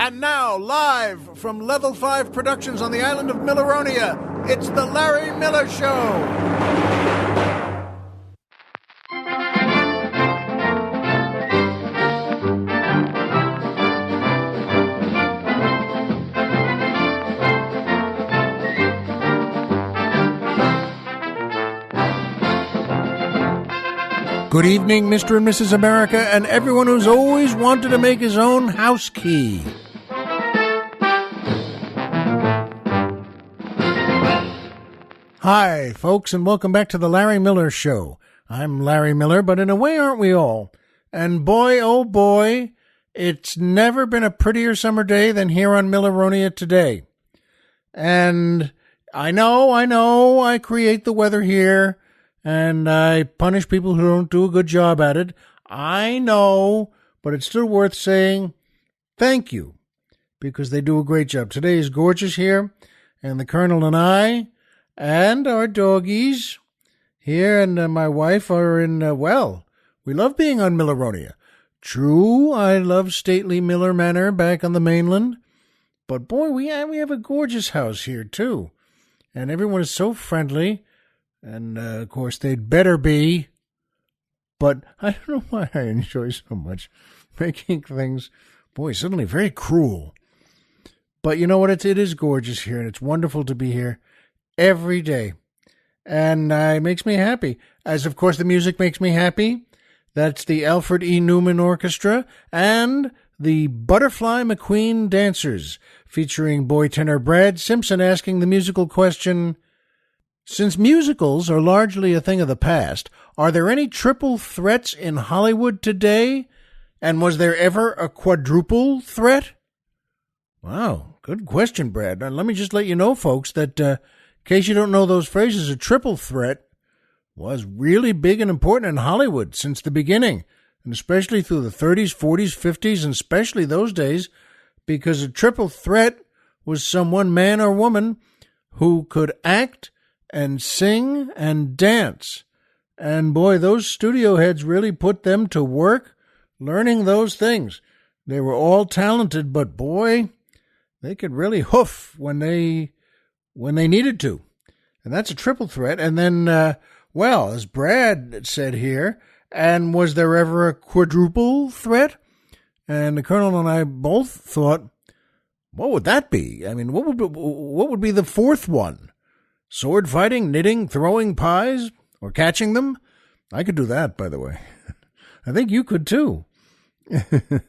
And now, live from Level 5 Productions on the island of Milleronia, it's The Larry Miller Show. Good evening, Mr. and Mrs. America, and everyone who's always wanted to make his own house key. Hi, folks, and welcome back to the Larry Miller Show. I'm Larry Miller, but in a way, aren't we all? And boy, oh boy, it's never been a prettier summer day than here on Milleronia today. And I know, I create the weather here, and I punish people who don't do a good job at it. I know, but it's still worth saying thank you, because they do a great job. Today is gorgeous here, and the Colonel and I and our doggies here and my wife are in, we love being on Milleronia. True, I love stately Miller Manor back on the mainland, but boy, we have a gorgeous house here too, and everyone is so friendly. And, of course, they'd better be, but I don't know why I enjoy so much making things, boy, suddenly very cruel. But you know what? It is gorgeous here, and it's wonderful to be here every day. And it makes me happy, as, of course, the music makes me happy. That's the Alfred E. Newman Orchestra and the Butterfly McQueen Dancers, featuring boy tenor Brad Simpson asking the musical question, since musicals are largely a thing of the past, are there any triple threats in Hollywood today? And was there ever a quadruple threat? Wow, good question, Brad. Now, let me just let you know, folks, that in case you don't know those phrases, a triple threat was really big and important in Hollywood since the beginning, and especially through the 30s, 40s, 50s, and especially those days, because a triple threat was someone, man or woman, who could act and sing and dance. And boy, those studio heads really put them to work learning those things. They were all talented, but boy, they could really hoof when they needed to. And that's a triple threat. And then, as Brad said here, and was there ever a quadruple threat? And the Colonel and I both thought, what would that be? I mean, what would be the fourth one? Sword fighting, knitting, throwing pies, or catching them? I could do that, by the way. I think you could, too. And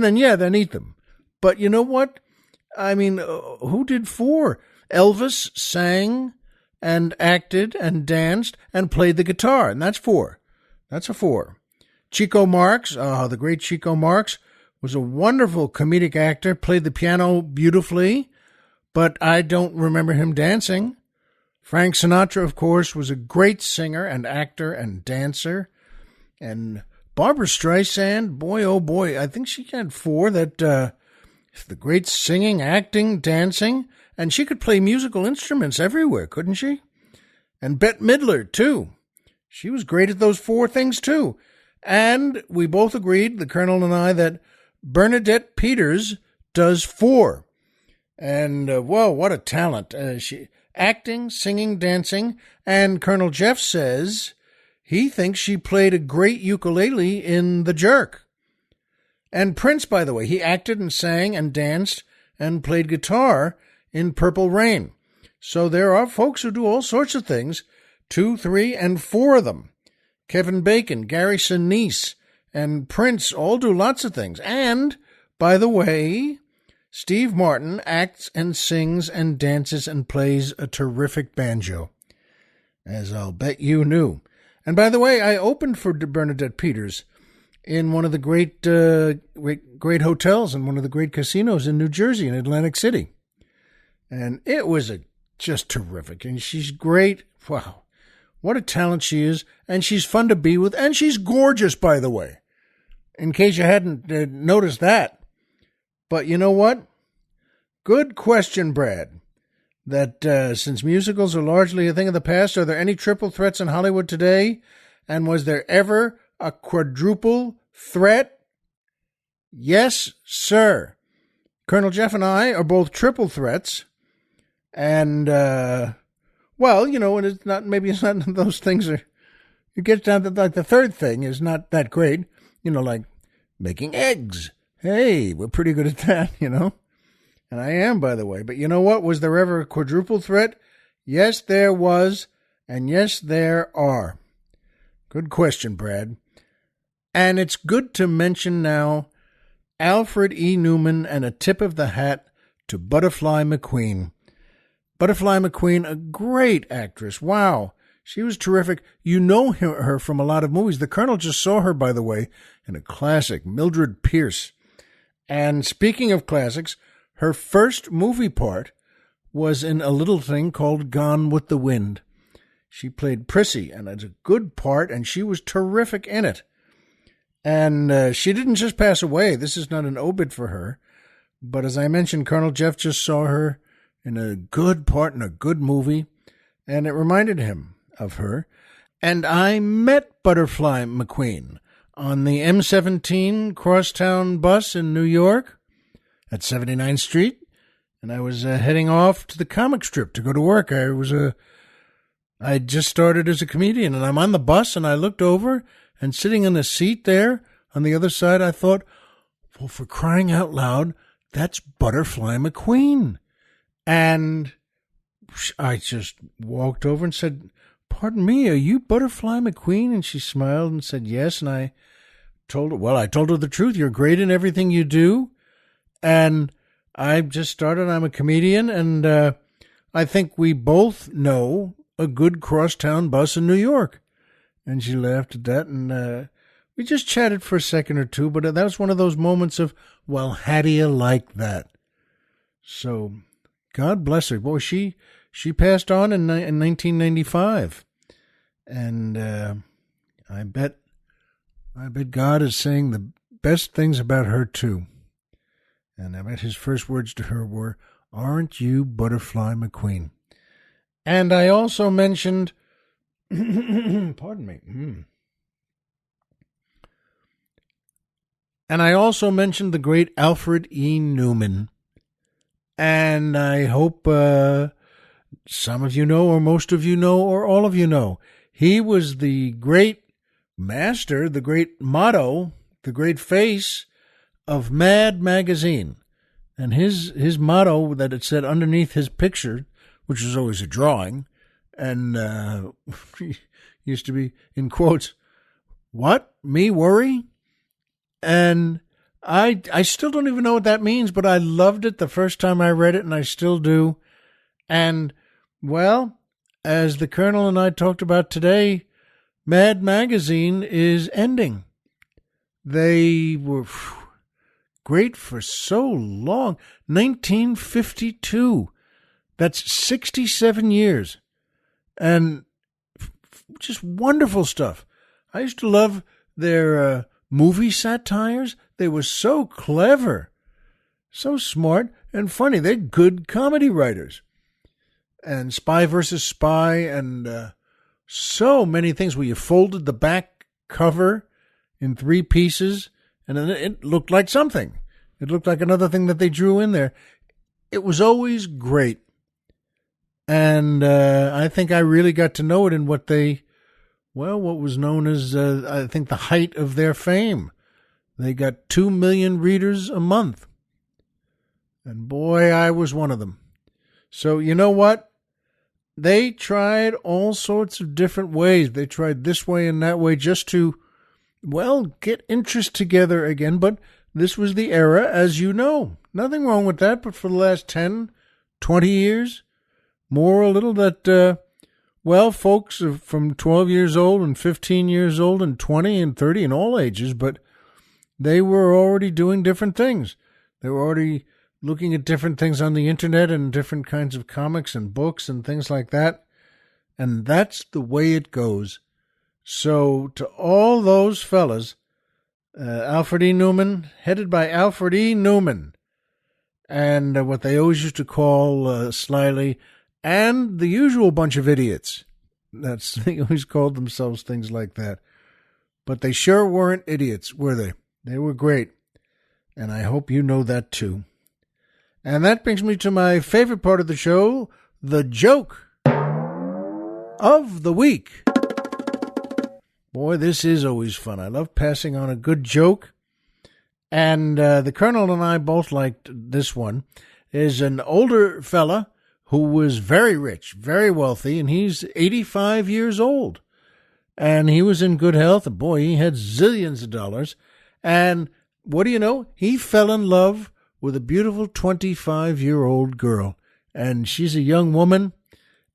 then eat them. But you know what? I mean, who did four? Elvis sang and acted and danced and played the guitar, and that's four. That's a four. Chico Marx, the great Chico Marx, was a wonderful comedic actor, played the piano beautifully, but I don't remember him dancing. Frank Sinatra, of course, was a great singer and actor and dancer. And Barbra Streisand, boy, oh boy, I think she had four that, the great singing, acting, dancing, and she could play musical instruments everywhere, couldn't she? And Bette Midler, too. She was great at those four things, too. And we both agreed, the Colonel and I, that Bernadette Peters does four. And, what a talent. She acting, singing, dancing, and Colonel Jeff says he thinks she played a great ukulele in The Jerk. And Prince, by the way, he acted and sang and danced and played guitar in Purple Rain. So there are folks who do all sorts of things, 2, 3, and 4 of them. Kevin Bacon, Gary Sinise, and Prince all do lots of things. And, by the way, Steve Martin acts and sings and dances and plays a terrific banjo, as I'll bet you knew. And by the way, I opened for Bernadette Peters in one of the great hotels and one of the great casinos in New Jersey, in Atlantic City. And it was just terrific. And she's great. Wow. What a talent she is. And she's fun to be with. And she's gorgeous, by the way, in case you hadn't noticed that. But you know what? Good question, Brad. That since musicals are largely a thing of the past, are there any triple threats in Hollywood today? And was there ever a quadruple threat? Yes, sir. Colonel Jeff and I are both triple threats. And, well, you know, and it's not, maybe it's not those things are, it gets down to like the third thing is not that great, you know, like making eggs. Hey, we're pretty good at that, you know. And I am, by the way. But you know what? Was there ever a quadruple threat? Yes, there was. And yes, there are. Good question, Brad. And it's good to mention now Alfred E. Newman and a tip of the hat to Butterfly McQueen. Butterfly McQueen, a great actress. Wow. She was terrific. You know her from a lot of movies. The Colonel just saw her, by the way, in a classic, Mildred Pierce. And speaking of classics, her first movie part was in a little thing called Gone with the Wind. She played Prissy, and it's a good part, and she was terrific in it. And she didn't just pass away. This is not an obit for her. But as I mentioned, Colonel Jeff just saw her in a good part in a good movie, and it reminded him of her. And I met Butterfly McQueen on the M17 crosstown bus in New York at 79th Street, and I was heading off to the comic strip to go to work. I just started as a comedian, and I'm on the bus, and I looked over, and sitting in a seat there on the other side, I thought, well, for crying out loud, that's Butterfly McQueen. And I just walked over and said, pardon me, are you Butterfly McQueen? And she smiled and said yes, and I told her the truth. You're great in everything you do. And I just started. I'm a comedian, and I think we both know a good crosstown bus in New York. And she laughed at that, and we just chatted for a second or two, but that was one of those moments of, well, how do you like that? So, God bless her. Boy, she passed on in 1995. And I bet God is saying the best things about her, too. And I bet his first words to her were, aren't you Butterfly McQueen? And I also mentioned, pardon me. And I also mentioned the great Alfred E. Newman. And I hope some of you know, or most of you know, or all of you know. He was the great master, the great motto, the great face of Mad magazine. And his motto that it said underneath his picture, which was always a drawing, and used to be in quotes, what? Me worry? And I still don't even know what that means, but I loved it the first time I read it, and I still do. And, well, as the Colonel and I talked about today, Mad magazine is ending. They were great for so long. 1952. That's 67 years. And just wonderful stuff. I used to love their movie satires. They were so clever, so smart and funny. They're good comedy writers. And Spy versus Spy, and so many things where you folded the back cover in 3 pieces, and then it looked like something. It looked like another thing that they drew in there. It was always great. And I think I really got to know it in what was known as, I think, the height of their fame. They got 2 million readers a month. And boy, I was one of them. So you know what? They tried all sorts of different ways. They tried this way and that way just to, well, get interest together again. But this was the era, as you know. Nothing wrong with that, but for the last 10, 20 years, more or little, that, folks from 12 years old and 15 years old and 20 and 30 and all ages, but they were already doing different things. They were already looking at different things on the internet and different kinds of comics and books and things like that. And that's the way it goes. So to all those fellas, Alfred E. Newman, headed by Alfred E. Newman, and what they always used to call slyly, and the usual bunch of idiots. They always called themselves things like that. But they sure weren't idiots, were they? They were great. And I hope you know that too. And that brings me to my favorite part of the show, the joke of the week. Boy, this is always fun. I love passing on a good joke. And the Colonel and I both liked this one. There's an older fella who was very rich, very wealthy, and he's 85 years old. And he was in good health. And boy, he had zillions of dollars. And what do you know? He fell in love with a beautiful 25-year-old girl. And she's a young woman.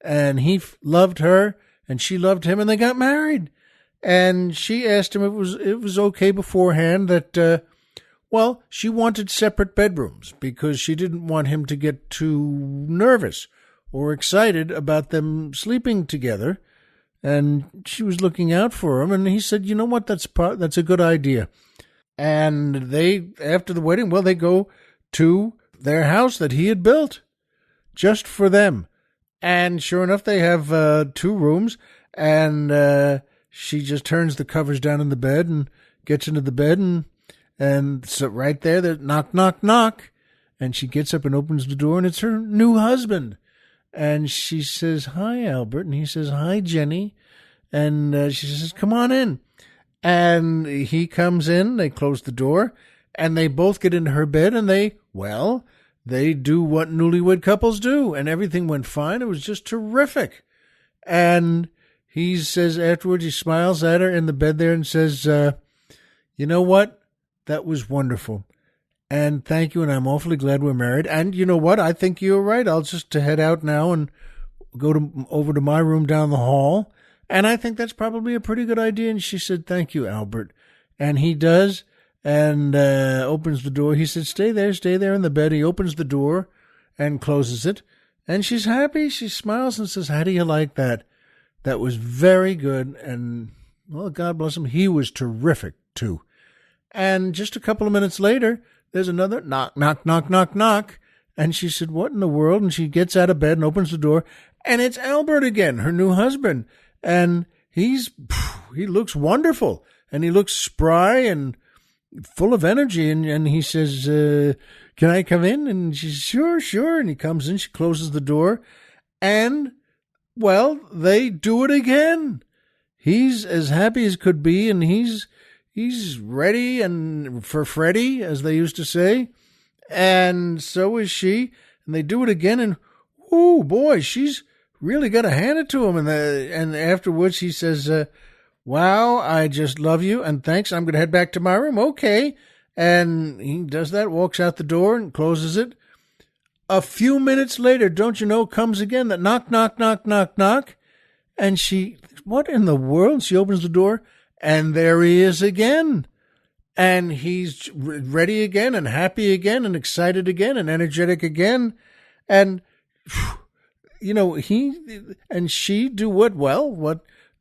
And he loved her, and she loved him, and they got married. And she asked him if it was okay beforehand that, she wanted separate bedrooms because she didn't want him to get too nervous or excited about them sleeping together. And she was looking out for him, and he said, you know what, that's a good idea. And they, after the wedding, they go to their house that he had built just for them. And sure enough, they have 2 rooms, and she just turns the covers down in the bed and gets into the bed, and so right there, knock, knock, knock. And she gets up and opens the door, and it's her new husband. And she says, hi, Albert. And he says, hi, Jenny. And she says, come on in. And he comes in, they close the door, and they both get into her bed, and they do what newlywed couples do. And everything went fine. It was just terrific. And he says afterwards, he smiles at her in the bed there and says, you know what? That was wonderful. And thank you, and I'm awfully glad we're married. And you know what? I think you're right. I'll just head out now and go over to my room down the hall. And I think that's probably a pretty good idea. And she said, thank you, Albert. And he does, and opens the door. He said, stay there in the bed. He opens the door and closes it. And she's happy. She smiles and says, how do you like that? That was very good. And, God bless him, he was terrific, too. And just a couple of minutes later, there's another knock, knock, knock, knock, knock. And she said, what in the world? And she gets out of bed and opens the door. And it's Albert again, her new husband. And he looks wonderful. And he looks spry and full of energy. And he says, can I come in? And she says, sure. And he comes in. She closes the door. And, they do it again. He's as happy as could be. And he's ready and for Freddie, as they used to say. And so is she. And they do it again. And, oh, boy, she's really got to hand it to him. And afterwards he says, wow, I just love you. And thanks. I'm going to head back to my room. Okay. And he does that, walks out the door and closes it. A few minutes later, don't you know, comes again that knock, knock, knock, knock, knock. And she, what in the world? She opens the door. And there he is again. And he's ready again and happy again and excited again and energetic again. And, he and she do what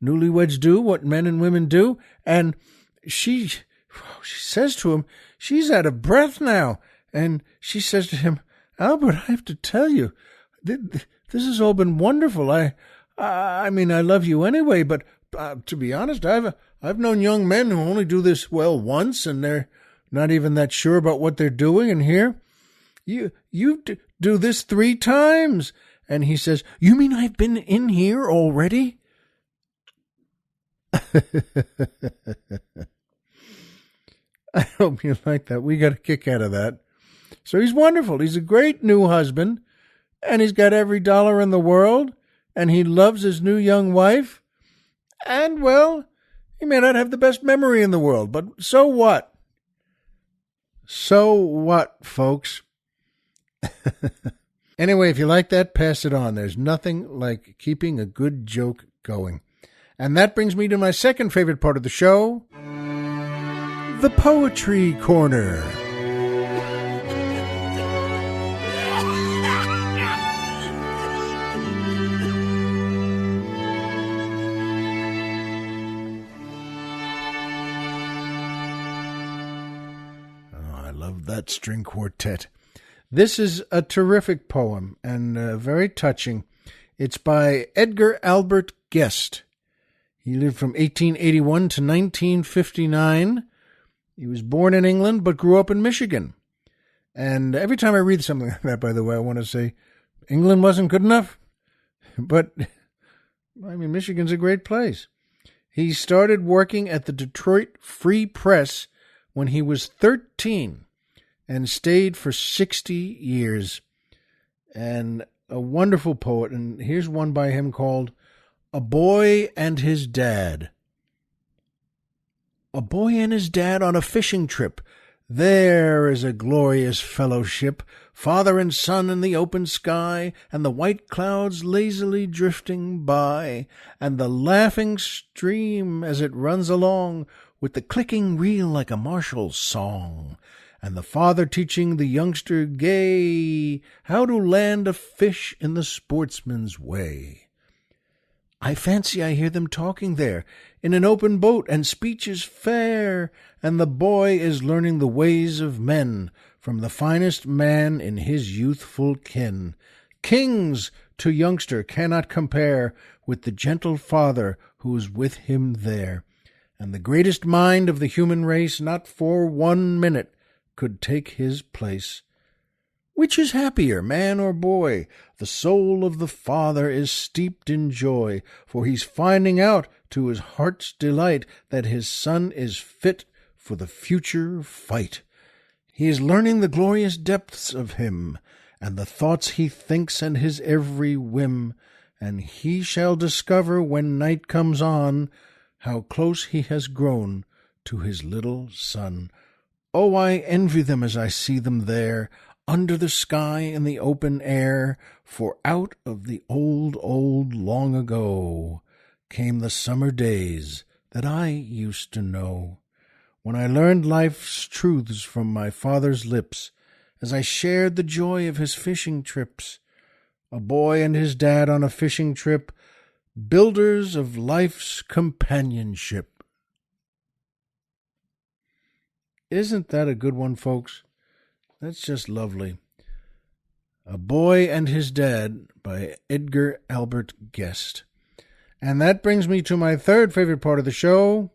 newlyweds do, what men and women do. And she says to him, she's out of breath now. And she says to him, Albert, I have to tell you, this has all been wonderful. I mean, I love you anyway, but to be honest, I've known young men who only do this once, and they're not even that sure about what they're doing. And here, you do this 3 times. And he says, you mean I've been in here already? I hope you like that. We got a kick out of that. So he's wonderful. He's a great new husband, and he's got every dollar in the world, and he loves his new young wife. And, he may not have the best memory in the world, but so what? So what, folks? Anyway, if you like that, pass it on. There's nothing like keeping a good joke going. And that brings me to my second favorite part of the show, the Poetry Corner. That string quartet. This is a terrific poem and very touching. It's by Edgar Albert Guest. He lived from 1881 to 1959. He was born in England but grew up in Michigan. And every time I read something like that, by the way, I want to say, England wasn't good enough? But, I mean, Michigan's a great place. He started working at the Detroit Free Press when he was 13 and stayed for 60 years. And a wonderful poet, and here's one by him called A Boy and His Dad. A boy and his dad on a fishing trip. There is a glorious fellowship, father and son in the open sky, and the white clouds lazily drifting by, and the laughing stream as it runs along, with the clicking reel like a marshal's song, and the father teaching the youngster gay how to land a fish in the sportsman's way. I fancy I hear them talking there in an open boat, and speech is fair, and the boy is learning the ways of men from the finest man in his youthful kin. Kings to youngster cannot compare with the gentle father who's with him there, and the greatest mind of the human race not for 1 minute could take his place. Which is happier, man or boy? The soul of the father is steeped in joy, for he's finding out to his heart's delight that his son is fit for the future fight. He is learning the glorious depths of him, and the thoughts he thinks and his every whim, and he shall discover when night comes on how close he has grown to his little son. Oh, I envy them as I see them there, under the sky in the open air, for out of the old, long ago came the summer days that I used to know, when I learned life's truths from my father's lips, as I shared the joy of his fishing trips. A boy and his dad on a fishing trip, builders of life's companionship. Isn't that a good one, folks? That's just lovely. A Boy and His Dad by Edgar Albert Guest. And that brings me to my third favorite part of the show,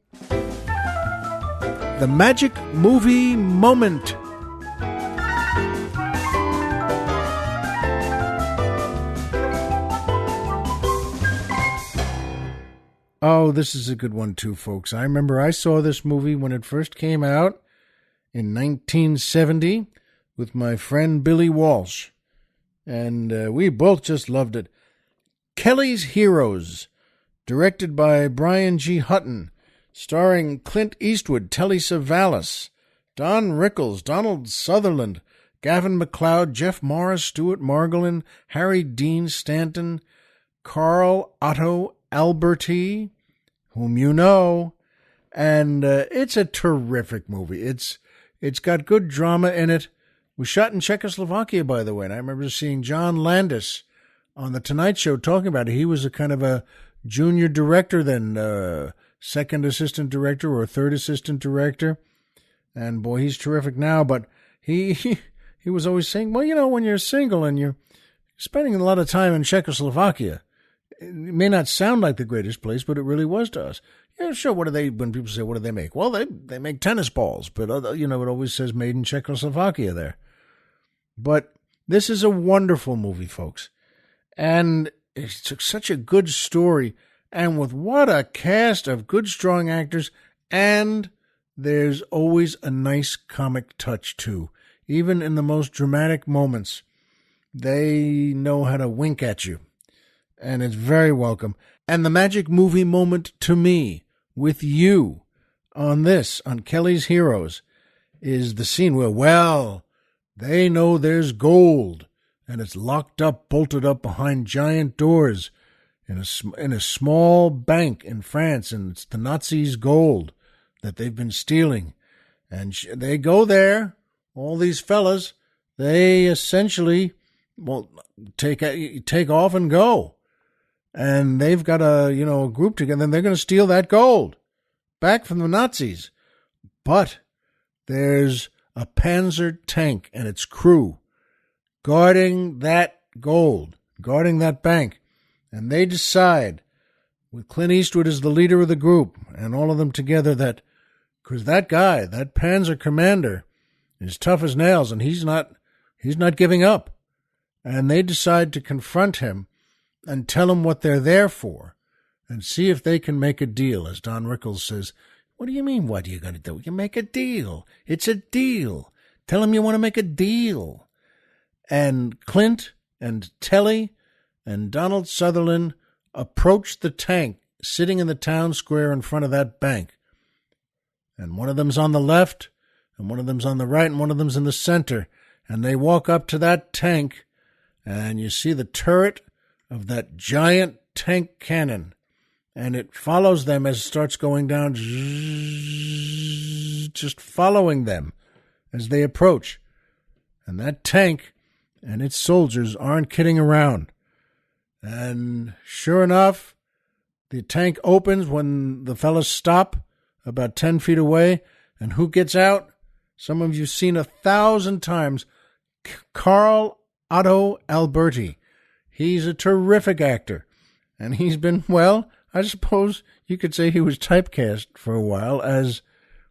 the Magic Movie Moment. Oh, this is a good one too, folks. I remember I saw this movie when it first came out in 1970. With my friend Billy Walsh, and we both just loved it. Kelly's Heroes, directed by Brian G. Hutton, starring Clint Eastwood, Telly Savalas, Don Rickles, Donald Sutherland, Gavin MacLeod, Jeff Morris, Stuart Margolin, Harry Dean Stanton, Carl Otto Alberti, whom you know, and it's a terrific movie. It's got good drama in it. It was shot in Czechoslovakia, by the way, and I remember seeing John Landis on The Tonight Show talking about it. He was a kind of a junior director, then second assistant director or third assistant director, and boy, he's terrific now. But he was always saying, well, you know, when you're single and you're spending a lot of time in Czechoslovakia, it may not sound like the greatest place, but it really was to us. Yeah, sure. What do they? When people say, "What do they make?" Well, they make tennis balls, but you know, it always says "Made in Czechoslovakia" there. But this is a wonderful movie, folks, and it's such a good story, and with what a cast of good, strong actors, and there's always a nice comic touch too. Even in the most dramatic moments, they know how to wink at you, and it's very welcome. And the magic movie moment to me, with you, on Kelly's Heroes, is the scene where, well, they know there's gold, and it's locked up, bolted up behind giant doors in a small bank in France, and it's the Nazis' gold that they've been stealing. And they go there, all these fellas, they essentially, well, take off and go. And they've got a group together, and they're going to steal that gold back from the Nazis. But there's a Panzer tank and its crew guarding that gold, guarding that bank. And they decide, with Clint Eastwood as the leader of the group, and all of them together, that because that guy, that Panzer commander, He's tough as nails, and he's not giving up. And they decide to confront him and tell him what they're there for and see if they can make a deal. As Don Rickles says, what do you mean, what are you going to do? You make a deal. It's a deal. Tell him you want to make a deal. And Clint and Telly and Donald Sutherland approach the tank sitting in the town square in front of that bank. And one of them's on the left, and one of them's on the right, and one of them's in the center. And they walk up to that tank, and you see the turret of that giant tank cannon. And it follows them as it starts going down, just following them as they approach. And that tank and its soldiers aren't kidding around. And sure enough, the tank opens when the fellas stop about 10 feet away. And who gets out? Some of you've seen 1,000 times. Carl Otto Alberti. He's a terrific actor. And he's been, well, I suppose you could say he was typecast for a while as,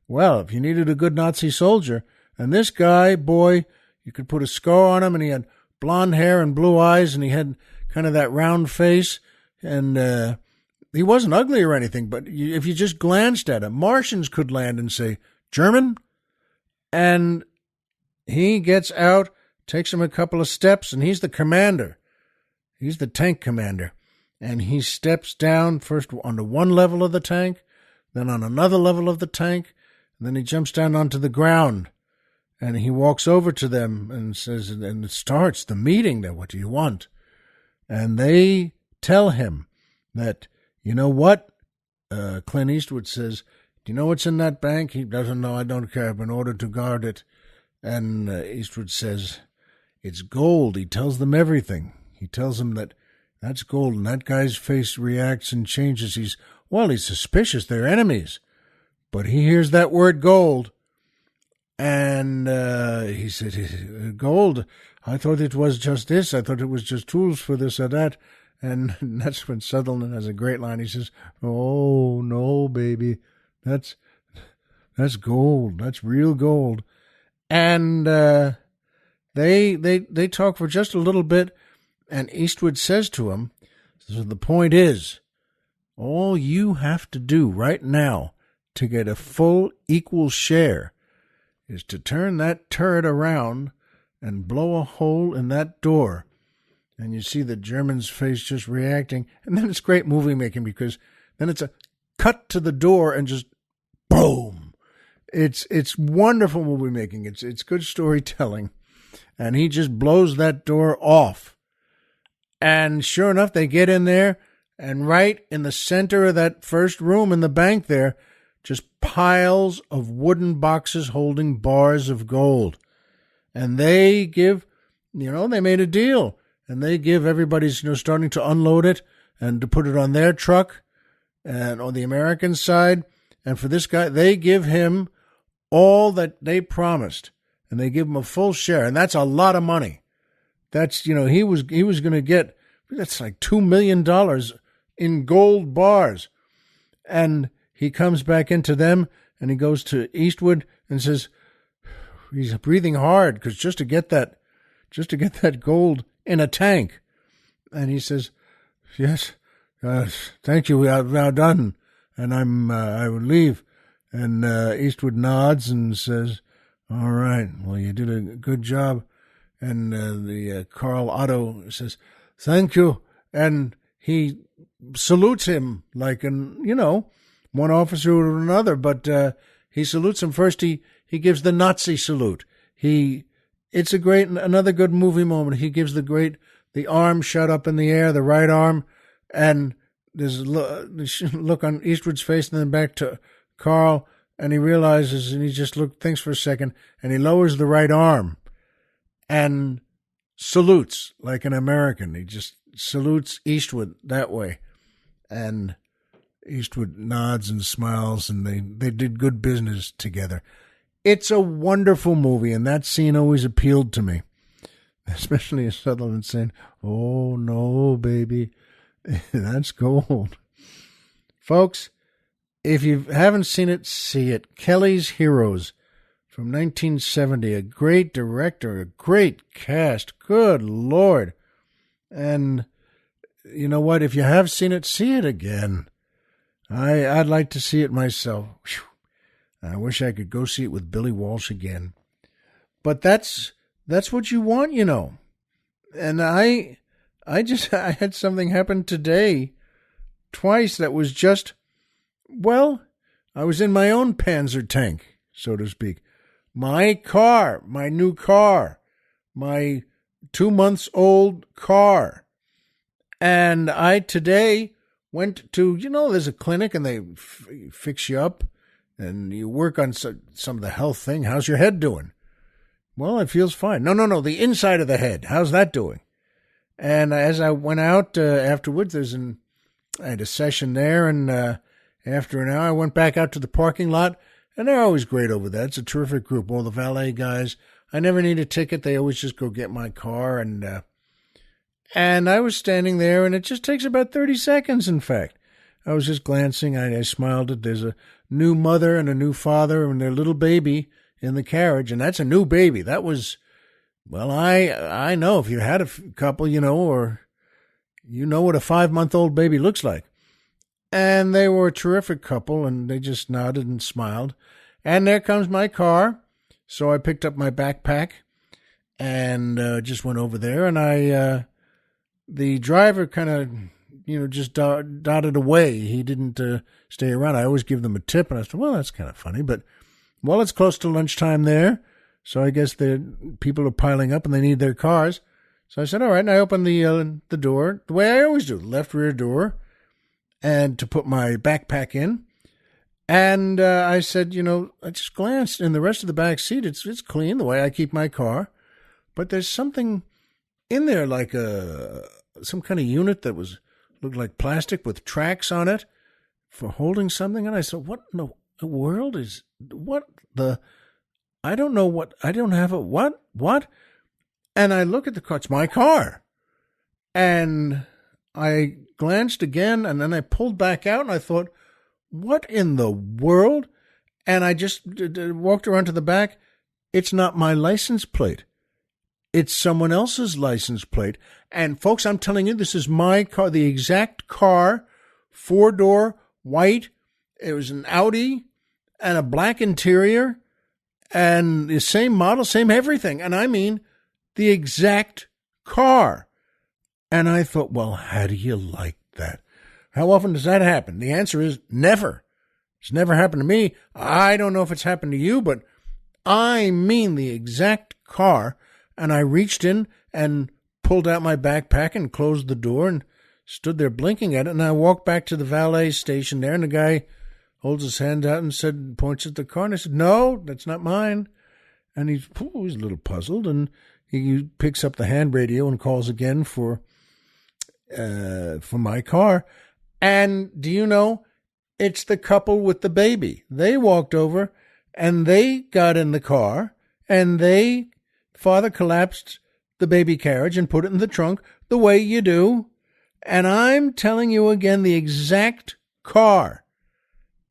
well, if you needed a good Nazi soldier. And this guy, boy, you could put a scar on him, and he had blonde hair and blue eyes, and he had kind of that round face. And he wasn't ugly or anything, but if you just glanced at him, Martians could land and say, German? And he gets out, takes him a couple of steps, and he's the commander. He's the tank commander. And he steps down first onto one level of the tank, then on another level of the tank, and then he jumps down onto the ground. And he walks over to them and says, and it starts the meeting there, what do you want? And they tell him that, you know what? Clint Eastwood says, do you know what's in that bank? He doesn't know, I don't care, I've been ordered to guard it. And Eastwood says, it's gold. He tells them everything. He tells them that that's gold, and that guy's face reacts and changes. He's suspicious. They're enemies. But he hears that word gold, and he said, gold, I thought it was just this. I thought it was just tools for this or that. And that's when Sutherland has a great line. He says, oh, no, baby, that's gold. That's real gold. And they talk for just a little bit, and Eastwood says to him, so the point is, all you have to do right now to get a full equal share is to turn that turret around and blow a hole in that door. And you see the German's face just reacting. And then it's great movie making, because then it's a cut to the door and just boom. It's wonderful movie making. It's good storytelling. And he just blows that door off. And sure enough, they get in there, and right in the center of that first room in the bank there, just piles of wooden boxes holding bars of gold. And they give, they made a deal. And they give everybody's, starting to unload it and to put it on their truck and on the American side. And for this guy, they give him all that they promised. And they give him a full share. And that's a lot of money. That's, he was going to get, that's like $2 million in gold bars. And he comes back into them, and he goes to Eastwood and says, he's breathing hard, because just to get that gold in a tank. And he says, yes, thank you, we are now done. And I would leave. And Eastwood nods and says, all right, well, you did a good job. And the Carl Otto says, thank you. And he salutes him like one officer to another, but he salutes him first. He gives the Nazi salute. It's another good movie moment. He gives the arm shot up in the air, the right arm, and there's a look on Eastwood's face, and then back to Carl, and he realizes, and he just thinks for a second, and he lowers the right arm and salutes like an American. He just salutes Eastwood that way. And Eastwood nods and smiles, and they did good business together. It's a wonderful movie, and that scene always appealed to me, especially as Sutherland saying, oh, no, baby, that's gold. Folks, if you haven't seen it, see it. Kelly's Heroes from 1970. A great director, a great cast. Good Lord. And you know what? If you have seen it, see it again. I'd like to see it myself. Whew. I wish I could go see it with Billy Walsh again. But that's what you want, you know. And I had something happen today twice that was just, well, I was in my own Panzer tank, so to speak. My car, my new car, my 2-month-old car. And I today went to, there's a clinic and they fix you up and you work on some of the health thing. How's your head doing? Well, it feels fine. No, the inside of the head. How's that doing? And as I went out afterwards, I had a session there, and after an hour, I went back out to the parking lot, and they're always great over there. It's a terrific group, all the valet guys. I never need a ticket. They always just go get my car, and I was standing there, and it just takes about 30 seconds, in fact. I was just glancing. I smiled at there's a new mother and a new father and their little baby in the carriage, and that's a new baby. That was, well, I know if you had a couple, or you know what a 5-month-old baby looks like. And they were a terrific couple, and they just nodded and smiled. And there comes my car. So I picked up my backpack and just went over there, and the driver kind of, just dotted away. He didn't stay around. I always give them a tip, and I said, well, that's kind of funny, but well, it's close to lunchtime there, so I guess the people are piling up and they need their cars. So I said, all right, and I opened the door, the way I always do, the left rear door, and to put my backpack in. And I said, I just glanced in the rest of the back seat. It's clean, the way I keep my car. But there's something in there, like some kind of unit that looked like plastic with tracks on it for holding something. And I said, what in the world is, what the, I don't know what, I don't have a, what? And I look at the car, it's my car. And I glanced again, and then I pulled back out, and I thought, what in the world? And I just walked around to the back. It's not my license plate. It's someone else's license plate. And folks, I'm telling you, this is my car, the exact car, 4-door, white. It was an Audi and a black interior and the same model, same everything. And I mean, the exact car. And I thought, well, how do you like that? How often does that happen? The answer is never. It's never happened to me. I don't know if it's happened to you, but I mean the exact car. And I reached in and pulled out my backpack and closed the door and stood there blinking at it. And I walked back to the valet station there, and the guy holds his hand out and points at the car. And I said, no, that's not mine. And he's a little puzzled, and he picks up the hand radio and calls again for my car. And do you know, it's the couple with the baby. They walked over and they got in the car, and father collapsed the baby carriage and put it in the trunk the way you do. And I'm telling you again, the exact car,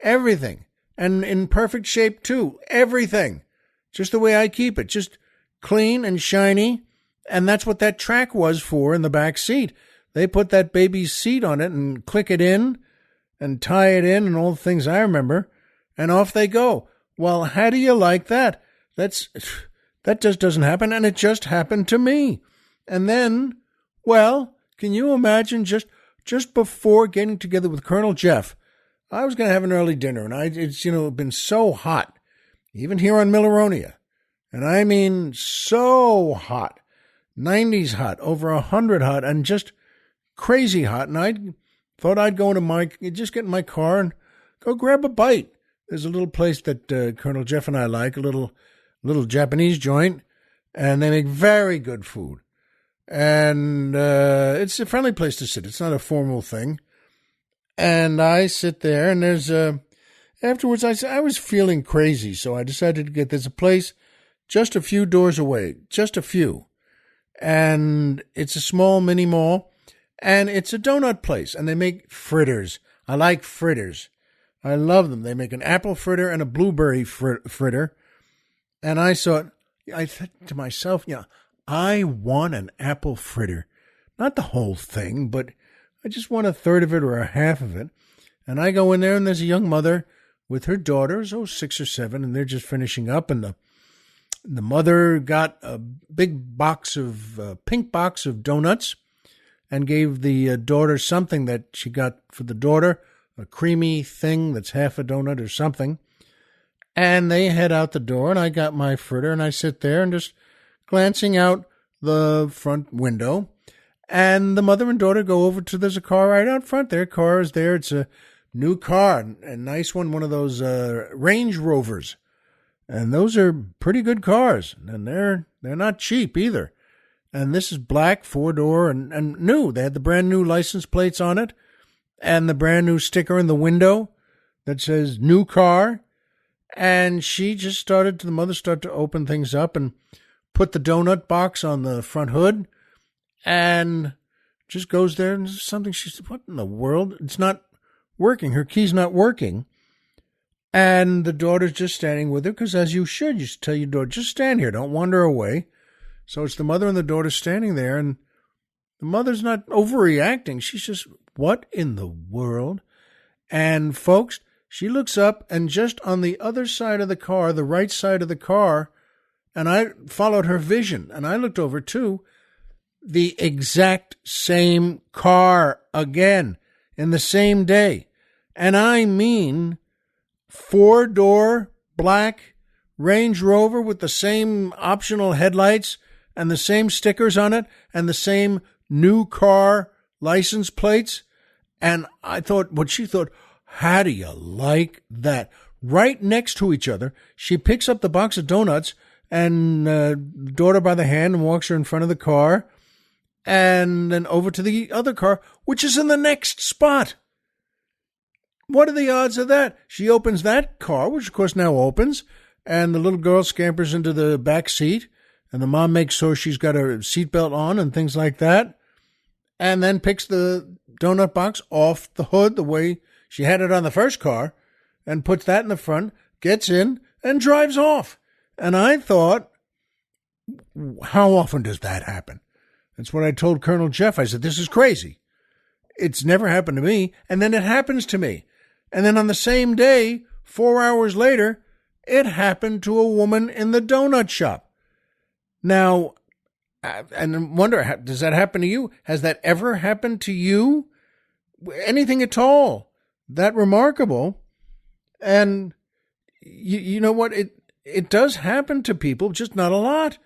everything, and in perfect shape too, everything, just the way I keep it, just clean and shiny. And that's what that track was for in the back seat. They put that baby's seat on it and click it in and tie it in and all the things I remember, and off they go. Well, how do you like that? That just doesn't happen, and it just happened to me. And then, well, can you imagine just before getting together with Colonel Jeff, I was going to have an early dinner, and it's been so hot, even here on Milleronia, and I mean so hot, 90s hot, over 100 hot, and just crazy hot. And I thought I'd go just get in my car and go grab a bite. There's a little place that Colonel Jeff and I like, a little Japanese joint, and they make very good food. And it's a friendly place to sit. It's not a formal thing. And I sit there, and there's afterwards I was feeling crazy, so I decided to there's a place just a few doors away, just a few. And it's a small mini mall, and it's a donut place, and they make fritters. I like fritters. I love them. They make an apple fritter and a blueberry fritter. And I thought to myself, I want an apple fritter. Not the whole thing, but I just want a third of it or a half of it. And I go in there, and there's a young mother with her daughters, 6 or 7, and they're just finishing up. And the mother got a big pink box of donuts and gave the daughter something that she got for the daughter, a creamy thing that's half a donut or something. And they head out the door, and I got my fritter, and I sit there and just glancing out the front window. And the mother and daughter go over to, there's a car right out front. Their car is there. It's a new car, a nice one of those Range Rovers. And those are pretty good cars, and they're not cheap either. And this is black, 4-door, and new. They had the brand new license plates on it, and the brand new sticker in the window that says new car. And the mother started to open things up and put the donut box on the front hood, and just goes there and something. She said, "What in the world? It's not working. Her key's not working." And the daughter's just standing with her, because as you should tell your daughter, just stand here, don't wander away. So it's the mother and the daughter standing there, and the mother's not overreacting. She's just, what in the world? And folks, she looks up, and just on the other side of the car, the right side of the car, and I followed her vision, and I looked over too, the exact same car again in the same day. And I mean 4-door black Range Rover with the same optional headlights and the same stickers on it and the same new car license plates. And I thought, what she thought, how do you like that? Right next to each other, she picks up the box of donuts and daughter by the hand and walks her in front of the car, and then over to the other car, which is in the next spot. What are the odds of that? She opens that car, which of course now opens, and the little girl scampers into the back seat, and the mom makes sure she's got her seatbelt on and things like that, and then picks the donut box off the hood the way she had it on the first car, and puts that in the front, gets in, and drives off. And I thought, how often does that happen? That's what I told Colonel Jeff. I said, this is crazy. It's never happened to me. And then it happens to me. And then on the same day, 4 hours later, it happened to a woman in the donut shop. Now, and I wonder, does that happen to you? Has that ever happened to you? Anything at all? That remarkable? And you know what? It does happen to people, just not a lot.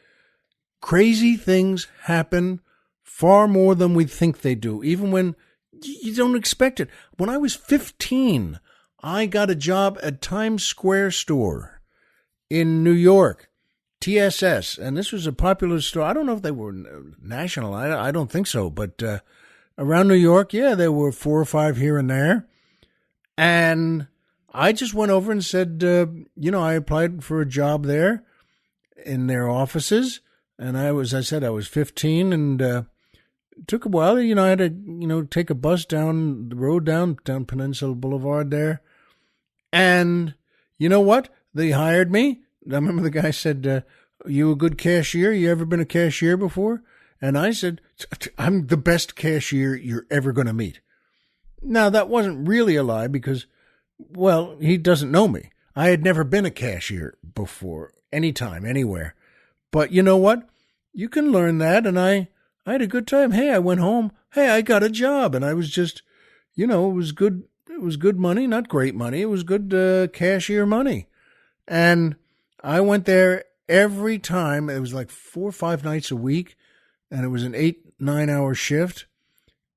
Crazy things happen far more than we think they do, even when you don't expect it. When I was 15, I got a job at Times Square store in New York, TSS, and this was a popular store. I don't know if they were national. I don't think so, but around New York, yeah, there were 4 or 5 here and there. And I just went over and said, I applied for a job there in their offices. And I was 15, and it took a while. I had to, take a bus down the road, down Peninsula Boulevard there. And you know what? They hired me. I remember the guy said, you a good cashier? You ever been a cashier before? And I said, I'm the best cashier you're ever going to meet. Now, that wasn't really a lie because, well, he doesn't know me. I had never been a cashier before, anytime, anywhere. But you know what? You can learn that, and I had a good time. Hey, I went home. Hey, I got a job, and I was just, it was good. It was good money, not great money. It was good cashier money. And I went there every time. It was like 4 or 5 nights a week, and it was an 8-9 hour shift,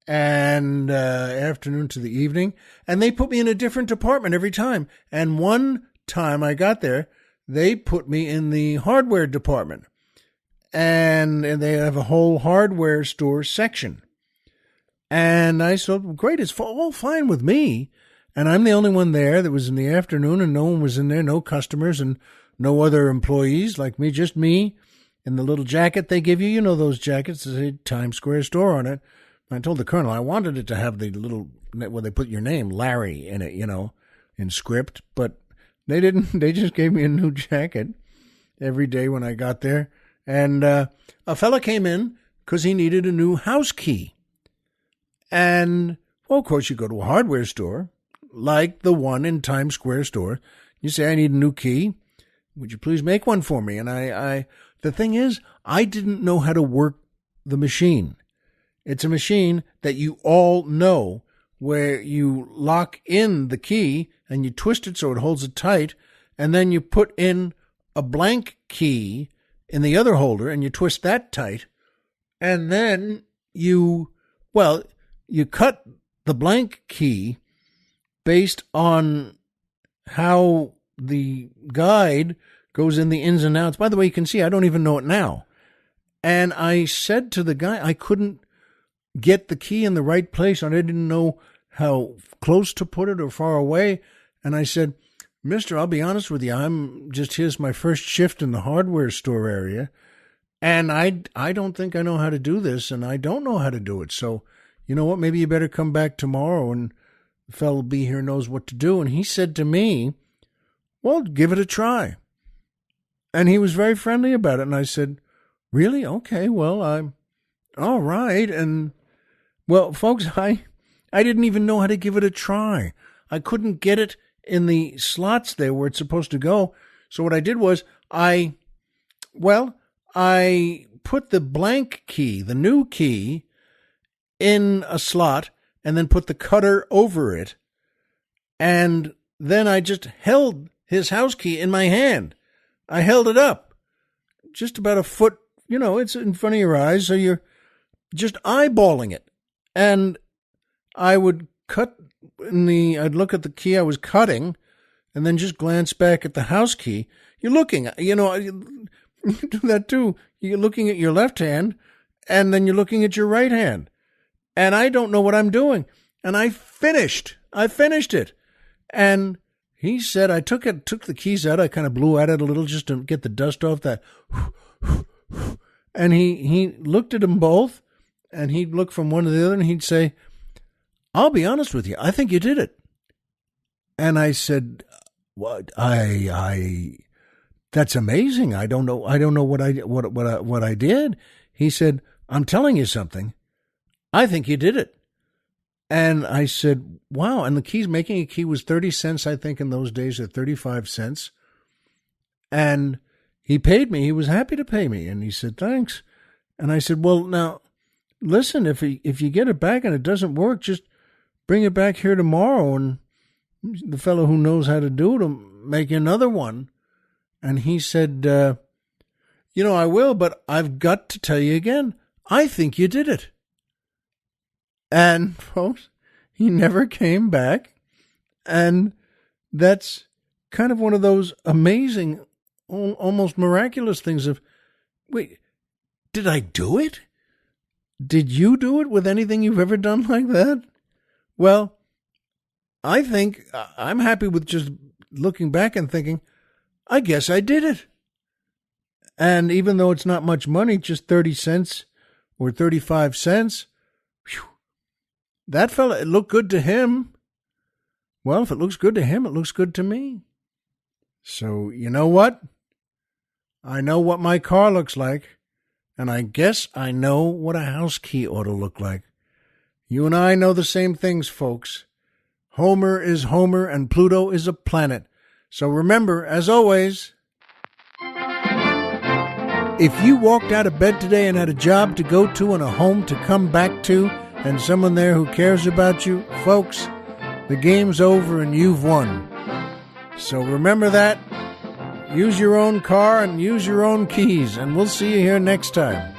and afternoon to the evening. And they put me in a different department every time. And one time I got there, they put me in the hardware department. And they have a whole hardware store section. And I said, great, it's all fine with me. And I'm the only one there that was in the afternoon, and no one was in there, no customers and no other employees like me, just me in the little jacket they give you. You know those jackets that say Times Square store on it. I told the colonel I wanted it to have the little, where they put your name, Larry, in it, in script. But they didn't. They just gave me a new jacket. every day when I got there. And a fella came in because he needed a new house key. And, well, of course, you go to a hardware store, like the one in Times Square store. You say, I need a new key. Would you please make one for me? And the thing is, I didn't know how to work the machine. It's a machine that you all know, where you lock in the key and you twist it so it holds it tight, and then you put in a blank key in the other holder and you twist that tight, and then you cut the blank key based on how the guide goes in the ins and outs. By the way, you can see I don't even know it now. And I said to the guy, I couldn't get the key in the right place. I didn't know how close to put it or far away. And I said, Mister, I'll be honest with you. Here's my first shift in the hardware store area. And I don't think I know how to do this, and I don't know how to do it. So, you know what? Maybe you better come back tomorrow, and the fellow will be here, knows what to do. And he said to me, well, give it a try. And he was very friendly about it. And I said, really? Okay, well, I'm all right. And, well, folks, I didn't even know how to give it a try. I couldn't get it in the slots there where it's supposed to go. So what I did was I put the blank key, the new key, in a slot and then put the cutter over it. And then I just held his house key in my hand. I held it up just about a foot, it's in front of your eyes. So you're just eyeballing it. And I would I'd look at the key I was cutting and then just glance back at the house key. You're looking, you do that too. You're looking at your left hand and then you're looking at your right hand. And I don't know what I'm doing. And I finished it. And he said, I took the keys out. I kind of blew at it a little just to get the dust off that. And he looked at them both, and he'd look from one to the other, and he'd say, I'll be honest with you, I think you did it. And I said, what? That's amazing. I don't know what I did. He said, I'm telling you something. I think you did it. And I said, wow. And making a key was 30 cents, I think, in those days, or 35 cents. And he paid me. He was happy to pay me. And he said, thanks. And I said, well, now, listen, if you get it back and it doesn't work, just bring it back here tomorrow. And the fellow who knows how to do it will make another one. And he said, I will, but I've got to tell you again, I think you did it. And, folks, he never came back. And that's kind of one of those amazing, almost miraculous things of, wait, did I do it? Did you do it with anything you've ever done like that? Well, I think I'm happy with just looking back and thinking, I guess I did it. And even though it's not much money, just 30 cents or 35 cents, whew, that fella, it looked good to him. Well, if it looks good to him, it looks good to me. So, you know what? I know what my car looks like, and I guess I know what a house key ought to look like. You and I know the same things, folks. Homer is Homer, and Pluto is a planet. So remember, as always, if you walked out of bed today and had a job to go to and a home to come back to, and someone there who cares about you, folks, the game's over and you've won. So remember that. Use your own car and use your own keys, and we'll see you here next time.